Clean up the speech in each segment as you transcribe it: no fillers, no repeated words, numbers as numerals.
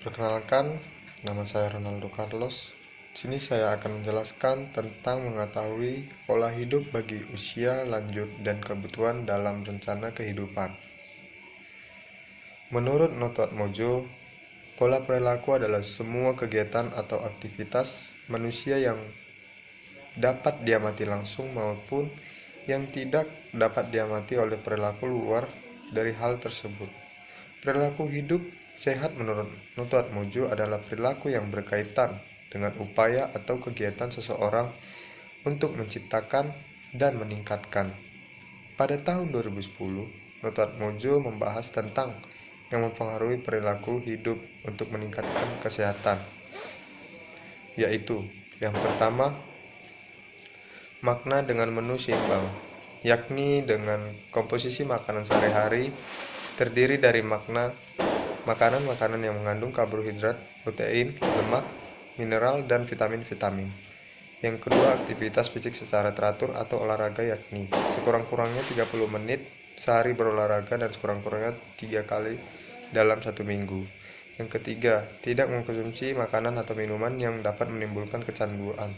Perkenalkan, nama saya Ronaldo Carlos. Di sini saya akan menjelaskan tentang mengetahui pola hidup bagi usia lanjut dan kebutuhan dalam rencana kehidupan. Menurut Notot Mojo, pola perilaku adalah semua kegiatan atau aktivitas manusia yang dapat diamati langsung maupun yang tidak dapat diamati oleh perilaku luar dari hal tersebut. Perilaku hidup sehat menurut Notot Mojo adalah perilaku yang berkaitan dengan upaya atau kegiatan seseorang untuk menciptakan dan meningkatkan. Pada tahun 2010, Notot Mojo membahas tentang yang mempengaruhi perilaku hidup untuk meningkatkan kesehatan, yaitu yang pertama, makna dengan menu seimbang, yakni dengan komposisi makanan sehari-hari terdiri dari makanan-makanan yang mengandung karbohidrat, protein, lemak, mineral, dan vitamin-vitamin. Yang kedua, aktivitas fisik secara teratur atau olahraga, yakni sekurang-kurangnya 30 menit sehari berolahraga dan sekurang-kurangnya 3 kali dalam 1 minggu. Yang ketiga, tidak mengkonsumsi makanan atau minuman yang dapat menimbulkan kecanduan,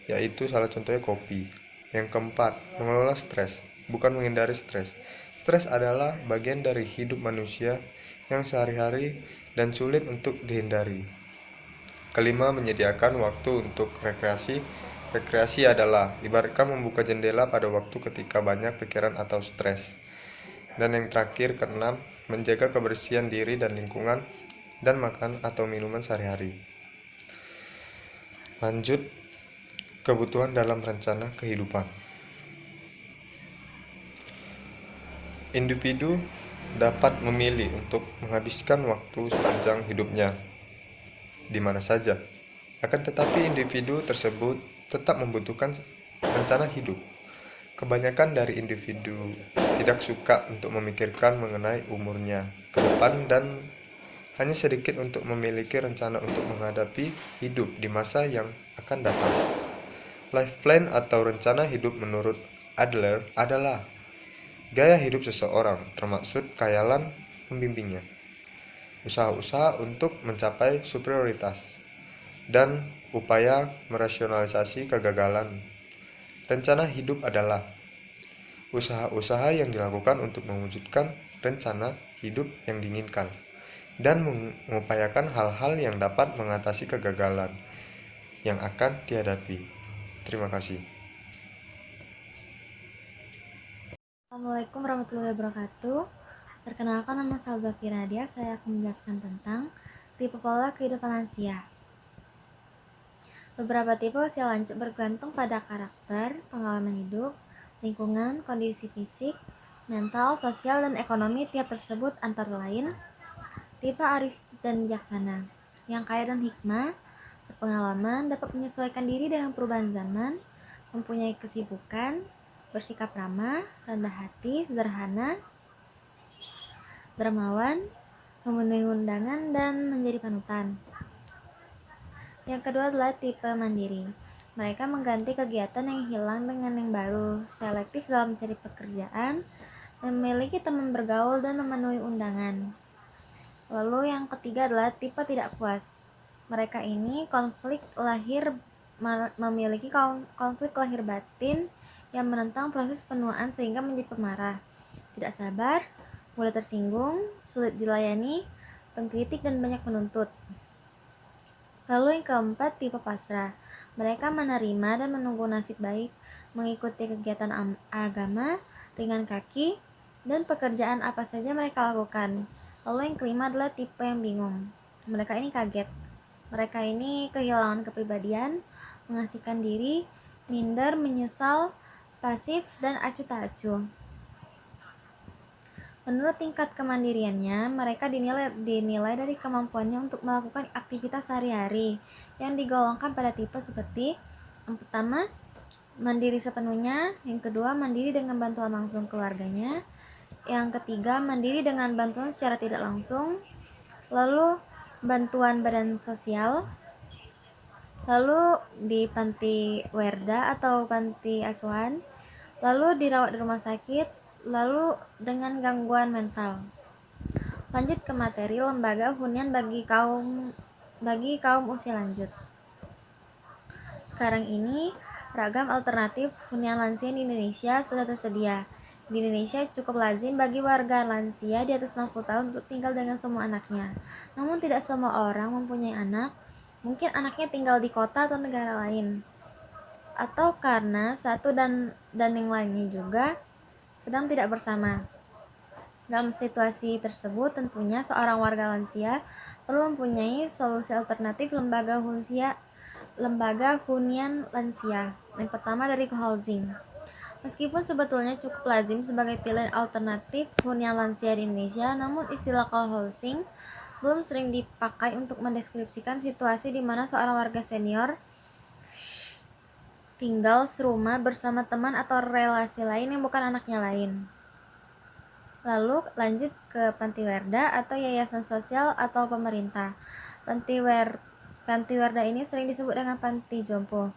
yaitu salah contohnya kopi. Yang keempat, mengelola stres, bukan menghindari stres. Stres adalah bagian dari hidup manusia yang sehari-hari dan sulit untuk dihindari. Kelima, menyediakan waktu untuk rekreasi. Rekreasi adalah ibaratkan membuka jendela pada waktu ketika banyak pikiran atau stres. Dan yang terakhir, keenam, menjaga kebersihan diri dan lingkungan dan makan atau minuman sehari-hari. Lanjut, kebutuhan dalam rencana kehidupan. Individu dapat memilih untuk menghabiskan waktu sepanjang hidupnya di mana saja. Akan tetapi individu tersebut tetap membutuhkan rencana hidup. Kebanyakan dari individu tidak suka untuk memikirkan mengenai umurnya ke depan dan hanya sedikit untuk memiliki rencana untuk menghadapi hidup di masa yang akan datang. Life plan atau rencana hidup menurut Adler adalah gaya hidup seseorang, termasuk khayalan pembimbingnya, usaha-usaha untuk mencapai superioritas, dan upaya merasionalisasi kegagalan. Rencana hidup adalah usaha-usaha yang dilakukan untuk mewujudkan rencana hidup yang diinginkan dan mengupayakan hal-hal yang dapat mengatasi kegagalan yang akan dihadapi. Terima kasih. Assalamualaikum warahmatullahi wabarakatuh. Perkenalkan, nama saya Zaki Nadia. Saya akan menjelaskan tentang tipe pola kehidupan lansia. Beberapa tipe usia lanjut bergantung pada karakter, pengalaman hidup, lingkungan, kondisi fisik, mental, sosial, dan ekonomi tiap tersebut, antara lain tipe arif dan bijaksana, yang kaya dan hikmah, berpengalaman, dapat menyesuaikan diri dengan perubahan zaman, mempunyai kesibukan, bersikap ramah, rendah hati, sederhana, dermawan, memenuhi undangan, dan menjadi panutan. Yang kedua adalah tipe mandiri. Mereka mengganti kegiatan yang hilang dengan yang baru, selektif dalam mencari pekerjaan, memiliki teman bergaul, dan memenuhi undangan. Lalu yang ketiga adalah tipe tidak puas. Mereka ini memiliki konflik lahir batin yang menentang proses penuaan sehingga menjadi pemarah, tidak sabar, mudah tersinggung, sulit dilayani, pengkritik, dan banyak menuntut. Lalu yang keempat, tipe pasrah. Mereka menerima dan menunggu nasib baik, mengikuti kegiatan agama, ringan kaki, dan pekerjaan apa saja mereka lakukan. Lalu yang kelima adalah tipe yang bingung. Mereka ini kaget. Mereka ini kehilangan kepribadian, mengasihkan diri, minder, menyesal, pasif, dan acuh tak acuh. Menurut tingkat kemandiriannya, mereka dinilai dari kemampuannya untuk melakukan aktivitas sehari-hari yang digolongkan pada tipe seperti yang pertama, mandiri sepenuhnya, yang kedua, mandiri dengan bantuan langsung keluarganya, yang ketiga, mandiri dengan bantuan secara tidak langsung, lalu bantuan badan sosial, lalu di panti werda atau panti asuhan, lalu dirawat di rumah sakit, lalu dengan gangguan mental. Lanjut ke materi lembaga hunian bagi kaum usia lanjut. Sekarang ini, ragam alternatif hunian lansia di Indonesia sudah tersedia. Di Indonesia cukup lazim bagi warga lansia di atas 60 tahun untuk tinggal dengan semua anaknya. Namun tidak semua orang mempunyai anak. Mungkin anaknya tinggal di kota atau negara lain. Atau karena satu dan yang lainnya juga sedang tidak bersama. Dalam situasi tersebut, tentunya seorang warga lansia perlu mempunyai solusi alternatif lembaga hunian lansia. Yang pertama dari co-housing. Meskipun sebetulnya cukup lazim sebagai pilihan alternatif hunian lansia di Indonesia, namun istilah co-housing belum sering dipakai untuk mendeskripsikan situasi di mana seorang warga senior tinggal serumah bersama teman atau relasi lain yang bukan anaknya lain. Lalu lanjut ke Pantiwerda atau yayasan sosial atau pemerintah. Pantiwerda ini sering disebut dengan panti jompo.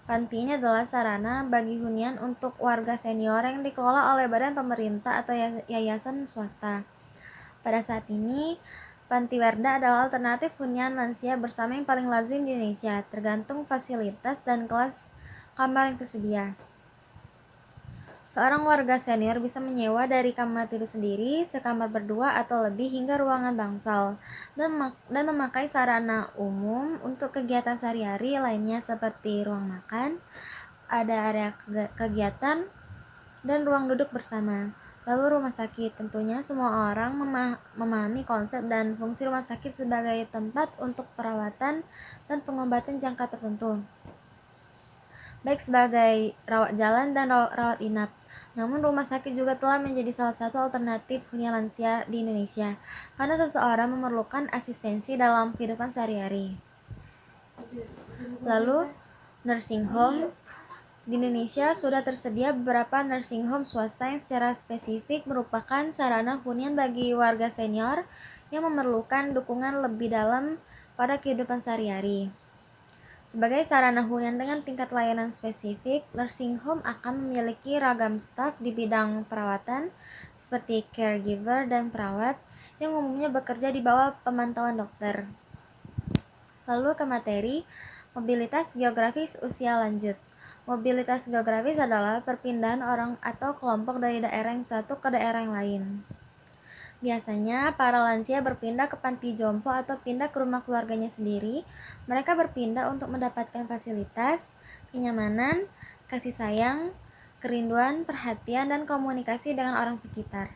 Panti ini adalah sarana bagi hunian untuk warga senior yang dikelola oleh badan pemerintah atau yayasan swasta. Pada saat ini, Pantiwerda adalah alternatif hunian lansia bersama yang paling lazim di Indonesia, tergantung fasilitas dan kelas kamar yang tersedia. Seorang warga senior bisa menyewa dari kamar tidur sendiri, sekamar berdua atau lebih hingga ruangan bangsal, dan memakai sarana umum untuk kegiatan sehari-hari lainnya seperti ruang makan, ada area kegiatan, dan ruang duduk bersama. Lalu rumah sakit, tentunya semua orang memahami konsep dan fungsi rumah sakit sebagai tempat untuk perawatan dan pengobatan jangka tertentu, baik sebagai rawat jalan dan rawat inap. Namun rumah sakit juga telah menjadi salah satu alternatif hunian lansia di Indonesia, karena seseorang memerlukan asistensi dalam kehidupan sehari-hari. Lalu, nursing home. Di Indonesia sudah tersedia beberapa nursing home swasta yang secara spesifik merupakan sarana hunian bagi warga senior yang memerlukan dukungan lebih dalam pada kehidupan sehari-hari. Sebagai sarana hunian dengan tingkat layanan spesifik, nursing home akan memiliki ragam staf di bidang perawatan seperti caregiver dan perawat yang umumnya bekerja di bawah pemantauan dokter. Lalu ke materi mobilitas geografis usia lanjut. Mobilitas geografis adalah perpindahan orang atau kelompok dari daerah yang satu ke daerah yang lain. Biasanya, para lansia berpindah ke panti jompo atau pindah ke rumah keluarganya sendiri. Mereka berpindah untuk mendapatkan fasilitas, kenyamanan, kasih sayang, kerinduan, perhatian, dan komunikasi dengan orang sekitar.